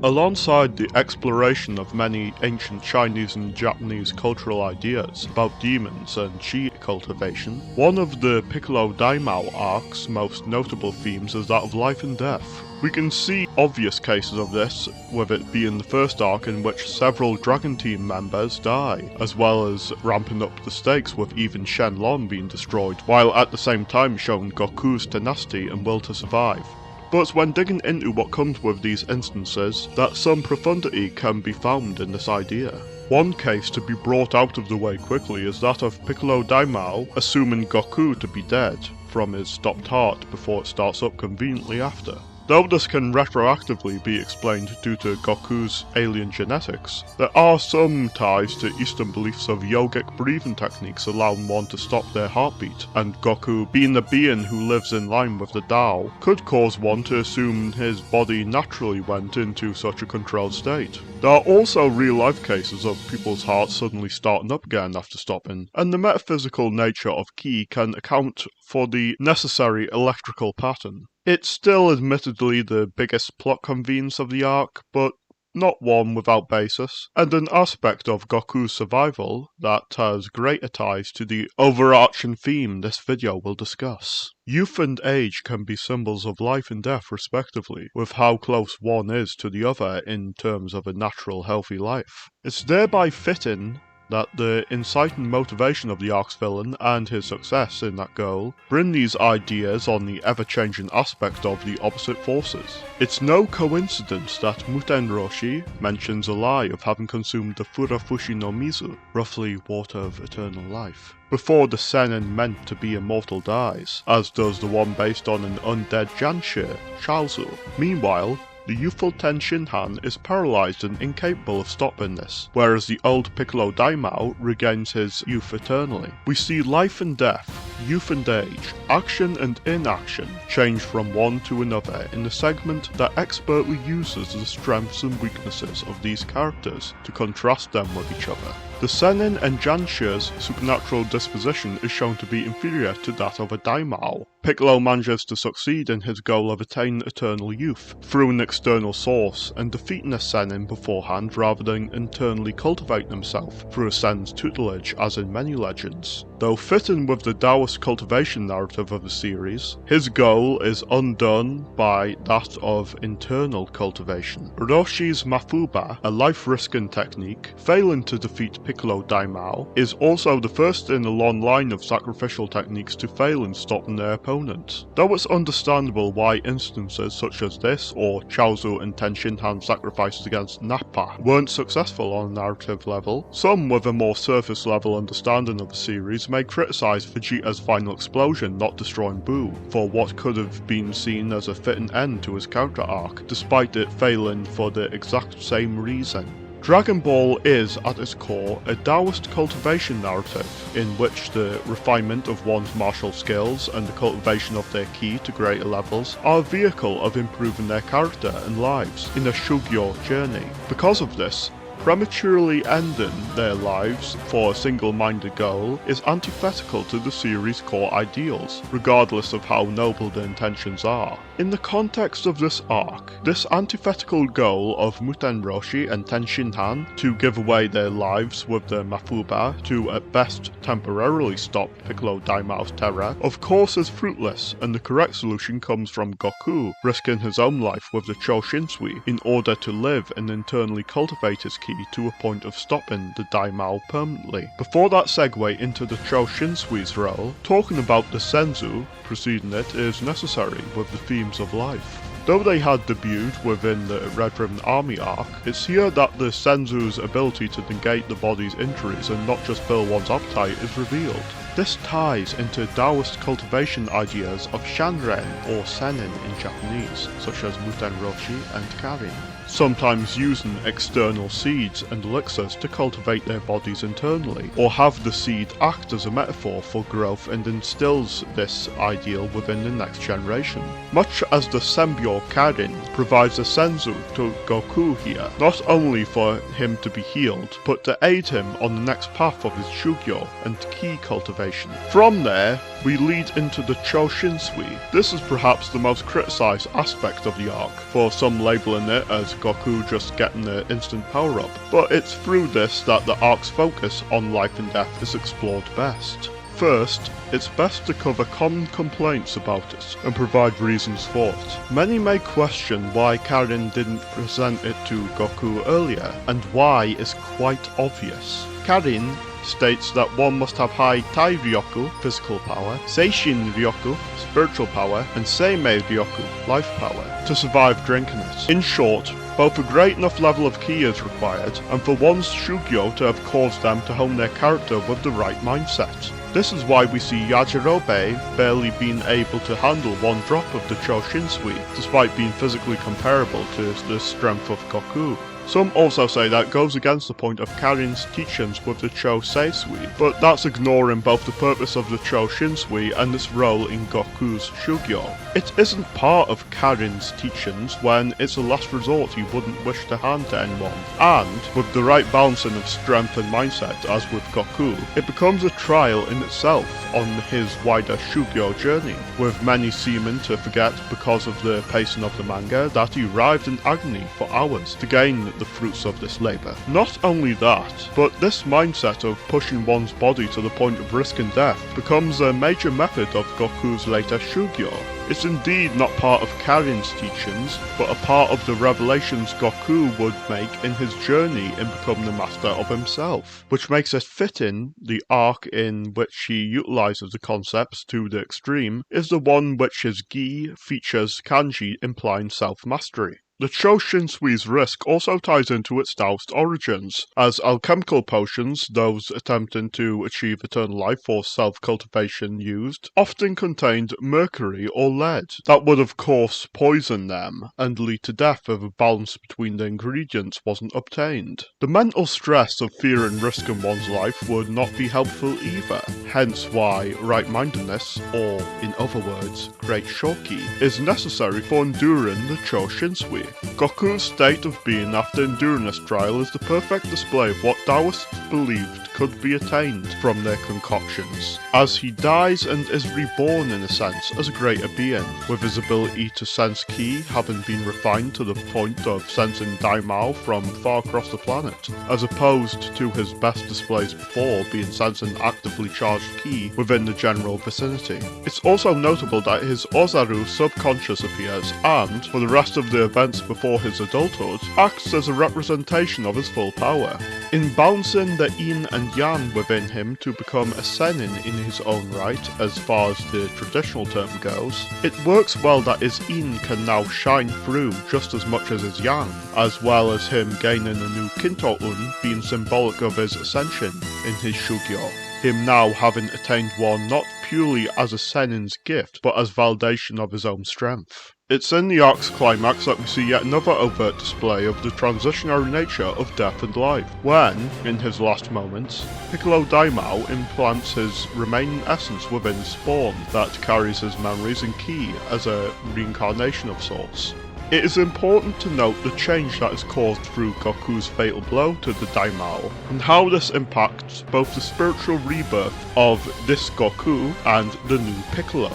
Alongside the exploration of many ancient Chinese and Japanese cultural ideas about demons and chi cultivation, one of the Piccolo Daimao Arc's most notable themes is that of life and death. We can see obvious cases of this, with it being the first arc in which several Dragon Team members die, as well as ramping up the stakes with even Shenlong being destroyed, while at the same time showing Goku's tenacity and will to survive. But it's when digging into what comes with these instances that some profundity can be found in this idea. One case to be brought out of the way quickly is that of Piccolo Daimao assuming Goku to be dead from his stopped heart before it starts up conveniently after. Though this can retroactively be explained due to Goku's alien genetics, there are some ties to Eastern beliefs of yogic breathing techniques allowing one to stop their heartbeat, and Goku, being a being who lives in line with the Tao, could cause one to assume his body naturally went into such a controlled state. There are also real-life cases of people's hearts suddenly starting up again after stopping, and the metaphysical nature of Ki can account for the necessary electrical pattern. It's still admittedly the biggest plot convenience of the arc, but not one without basis, and an aspect of Goku's survival that has greater ties to the overarching theme this video will discuss. Youth and age can be symbols of life and death respectively, with how close one is to the other in terms of a natural healthy life. It's thereby fitting that the inciting motivation of the arc's villain and his success in that goal bring these ideas on the ever-changing aspect of the opposite forces. It's no coincidence that Muten Roshi mentions a lie of having consumed the Furafushi no Mizu, roughly water of eternal life, before the senin meant to be immortal dies, as does the one based on an undead Janshi, Chaozu. Meanwhile, the youthful Ten Shinhan is paralysed and incapable of stopping this, whereas the old Piccolo Daimao regains his youth eternally. We see life and death, youth and age, action and inaction change from one to another in the segment that expertly uses the strengths and weaknesses of these characters to contrast them with each other. The Senin and Janshi's supernatural disposition is shown to be inferior to that of a Daimao. Piccolo manages to succeed in his goal of attaining eternal youth through an external source and defeating a Senin beforehand rather than internally cultivating himself through a Senin's tutelage as in many legends. Though fitting with the Daoist cultivation narrative of the series, his goal is undone by that of internal cultivation. Roshi's Mafuba, a life-risking technique, failing to defeat Piccolo Daimao, is also the first in a long line of sacrificial techniques to fail in stopping their opponent. Though it's understandable why instances such as this, or Chaozu and Ten Shinhan sacrifices against Nappa, weren't successful on a narrative level, some with a more surface level understanding of the series may criticise Vegeta's final explosion not destroying Buu, for what could have been seen as a fitting end to his character arc, despite it failing for the exact same reason. Dragon Ball is, at its core, a Daoist cultivation narrative, in which the refinement of one's martial skills and the cultivation of their ki to greater levels are a vehicle of improving their character and lives in a Shugyo journey. Because of this, prematurely ending their lives for a single-minded goal is antithetical to the series' core ideals, regardless of how noble the intentions are. In the context of this arc, this antithetical goal of Muten Roshi and Ten Shinhan to give away their lives with their Mafuba to at best temporarily stop Piccolo Daimao's terror, of course is fruitless, and the correct solution comes from Goku risking his own life with the Choshinsui in order to live and internally cultivate his ki to a point of stopping the Daimao permanently. Before that segue into the Choshinsui's role, talking about the Senzu preceding it is necessary with the themes of life. Though they had debuted within the Red Ribbon Army arc, it's here that the Senzu's ability to negate the body's injuries and not just fill one's appetite is revealed. This ties into Daoist cultivation ideas of Shanren or Senin in Japanese, such as Muten Roshi and Karin, sometimes using external seeds and elixirs to cultivate their bodies internally, or have the seed act as a metaphor for growth and instills this ideal within the next generation. Much as the Sembyo Karin provides a senzu to Goku here, not only for him to be healed, but to aid him on the next path of his Shugyo and Ki cultivation. From there, we lead into the Choshinsui. This is perhaps the most criticised aspect of the arc, for some labelling it as Goku just getting the instant power-up, but it's through this that the arc's focus on life and death is explored best. First, it's best to cover common complaints about it and provide reasons for it. Many may question why Karin didn't present it to Goku earlier, and why is quite obvious. Karin states that one must have high Tai Ryoku, physical power, Seishin Ryoku, spiritual power, and Seimei Ryoku, life power, to survive drinking it. In short, both a great enough level of ki is required, and for one's Shugyo to have caused them to hone their character with the right mindset. This is why we see Yajirobe barely being able to handle one drop of the Choshinsui, despite being physically comparable to the strength of Goku. Some also say that goes against the point of Karin's teachings with the Cho Seisui, but that's ignoring both the purpose of the Cho Shinsui and its role in Goku's Shugyo. It isn't part of Karin's teachings when it's a last resort he wouldn't wish to hand to anyone, and with the right balancing of strength and mindset as with Goku, it becomes a trial in itself on his wider Shugyo journey, with many seeming to forget because of the pacing of the manga that he writhed in agony for hours to gain the fruits of this labour. Not only that, but this mindset of pushing one's body to the point of risking death becomes a major method of Goku's later Shugyo. It's indeed not part of Karin's teachings, but a part of the revelations Goku would make in his journey in becoming the master of himself, which makes it fitting the arc in which he utilises the concepts to the extreme is the one which his gi features kanji implying self-mastery. The Choshinsui's risk also ties into its Daoist origins, as alchemical potions, those attempting to achieve eternal life or self-cultivation used, often contained mercury or lead, that would of course poison them and lead to death if a balance between the ingredients wasn't obtained. The mental stress of fear and risking one's life would not be helpful either, hence why right-mindedness, or in other words, great shoki, is necessary for enduring the Choshinsui. Goku's state of being after enduring this trial is the perfect display of what Daoists believed could be attained from their concoctions, as he dies and is reborn in a sense as a greater being, with his ability to sense ki having been refined to the point of sensing Daimao from far across the planet, as opposed to his best displays before being sensing actively charged ki within the general vicinity. It's also notable that his Ozaru subconscious appears and, for the rest of the events before his adulthood, acts as a representation of his full power. In balancing the yin and yang within him to become a senin in his own right, as far as the traditional term goes, it works well that his yin can now shine through just as much as his yang, as well as him gaining a new Kinto-un being symbolic of his ascension in his Shugyo, him now having attained one not purely as a senin's gift, but as validation of his own strength. It's in the arc's climax that we see yet another overt display of the transitionary nature of death and life, when, in his last moments, Piccolo Daimao implants his remaining essence within his spawn that carries his memories and ki as a reincarnation of sorts. It is important to note the change that is caused through Goku's fatal blow to the Daimao, and how this impacts both the spiritual rebirth of this Goku and the new Piccolo.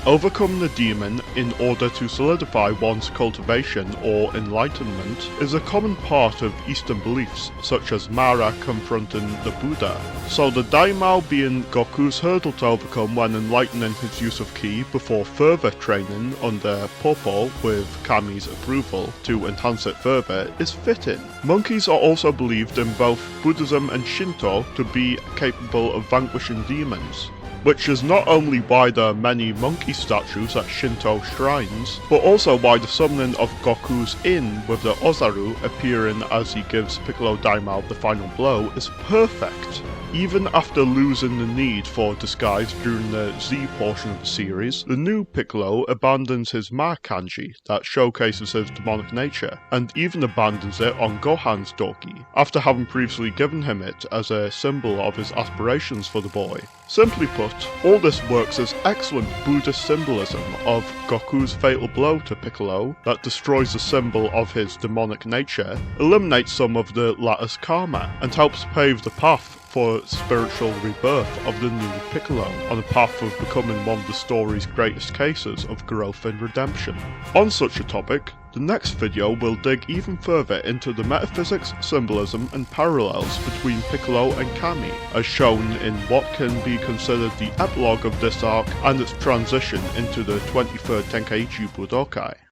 Overcoming the demon in order to solidify one's cultivation or enlightenment is a common part of Eastern beliefs, such as Mara confronting the Buddha. So the Daimao being Goku's hurdle to overcome when enlightening his use of ki before further training under Popo with Kami's approval to enhance it further is fitting. Monkeys are also believed in both Buddhism and Shinto to be capable of vanquishing demons, which is not only why there are many monkey statues at Shinto shrines, but also why the summoning of Goku's In with the Ozaru appearing as he gives Piccolo Daimao the final blow is perfect. Even after losing the need for disguise during the Z portion of the series, the new Piccolo abandons his Ma kanji that showcases his demonic nature, and even abandons it on Gohan's Doki, after having previously given him it as a symbol of his aspirations for the boy. Simply put, all this works as excellent Buddhist symbolism of Goku's fatal blow to Piccolo that destroys the symbol of his demonic nature, eliminates some of the latter's karma, and helps pave the path for spiritual rebirth of the new Piccolo, on a path of becoming one of the story's greatest cases of growth and redemption. On such a topic, the next video will dig even further into the metaphysics, symbolism, and parallels between Piccolo and Kami, as shown in what can be considered the epilogue of this arc and its transition into the 23rd Tenkaichi Budokai.